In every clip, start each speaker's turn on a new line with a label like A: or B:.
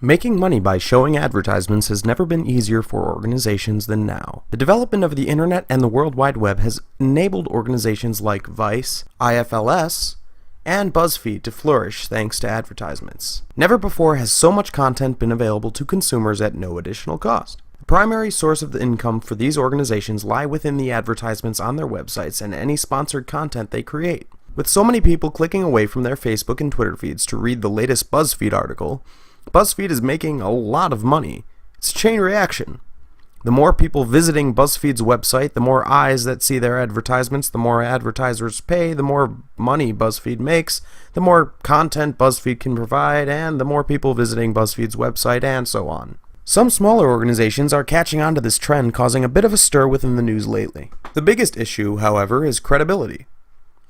A: Making money by showing advertisements has never been easier for organizations than now. The development of the internet and the World Wide Web has enabled organizations like Vice, IFLS, and BuzzFeed to flourish thanks to advertisements. Never before has so much content been available to consumers at no additional cost. The primary source of the income for these organizations lie within the advertisements on their websites and any sponsored content they create. With so many people clicking away from their Facebook and Twitter feeds to read the latest BuzzFeed article, BuzzFeed is making a lot of money. It's a chain reaction. The more people visiting BuzzFeed's website, the more eyes that see their advertisements, the more advertisers pay, the more money BuzzFeed makes, the more content BuzzFeed can provide, and the more people visiting BuzzFeed's website, and so on. Some smaller organizations are catching on to this trend, causing a bit of a stir within the news lately. The biggest issue, however, is credibility.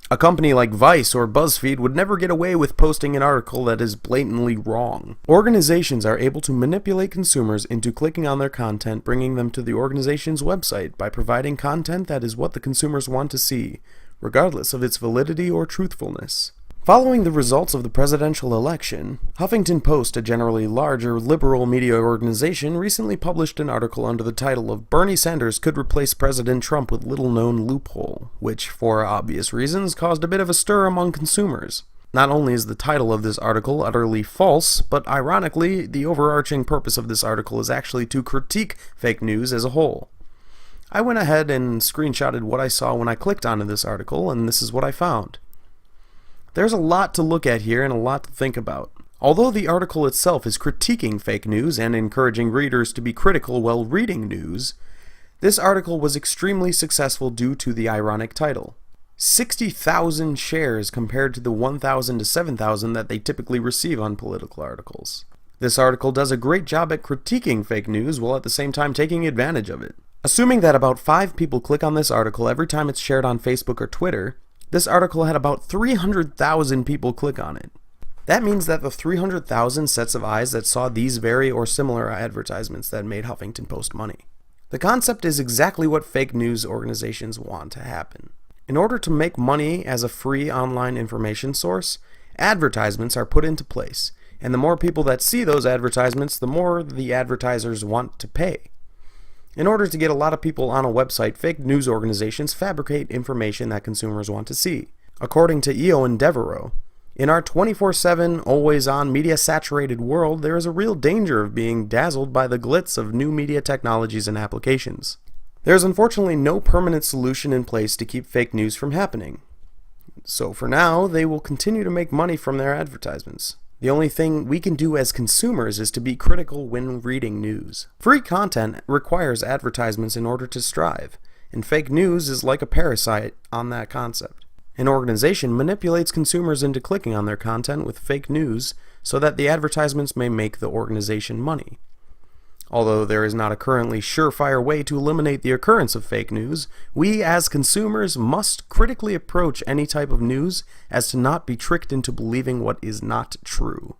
A: A company like Vice or BuzzFeed would never get away with posting an article that is blatantly wrong. Organizations are able to manipulate consumers into clicking on their content, bringing them to the organization's website by providing content that is what the consumers want to see, regardless of its validity or truthfulness. Following the results of the presidential election, Huffington Post, a generally larger liberal media organization, recently published an article under the title of "Bernie Sanders Could Replace President Trump with Little-Known Loophole," which, for obvious reasons, caused a bit of a stir among consumers. Not only is the title of this article utterly false, but ironically, the overarching purpose of this article is actually to critique fake news as a whole. I went ahead and screenshotted what I saw when I clicked onto this article, and this is what I found. There's a lot to look at here and a lot to think about. Although the article itself is critiquing fake news and encouraging readers to be critical while reading news, this article was extremely successful due to the ironic title. 60,000 shares compared to the 1,000 to 7,000 that they typically receive on political articles. This article does a great job at critiquing fake news while at the same time taking advantage of it. Assuming that about 5 people click on this article every time it's shared on Facebook or Twitter, this article had about 300,000 people click on it. That means that the 300,000 sets of eyes that saw these very or similar advertisements that made Huffington Post money. The concept is exactly what fake news organizations want to happen. In order to make money as a free online information source, advertisements are put into place, and the more people that see those advertisements, the more the advertisers want to pay. In order to get a lot of people on a website, fake news organizations fabricate information that consumers want to see. According to EO and Devereaux, in our 24/7, always-on, media-saturated world, there is a real danger of being dazzled by the glitz of new media technologies and applications. There is unfortunately no permanent solution in place to keep fake news from happening. So for now, they will continue to make money from their advertisements. The only thing we can do as consumers is to be critical when reading news. Free content requires advertisements in order to strive, and fake news is like a parasite on that concept. An organization manipulates consumers into clicking on their content with fake news so that the advertisements may make the organization money. Although there is not a currently surefire way to eliminate the occurrence of fake news, we as consumers must critically approach any type of news as to not be tricked into believing what is not true.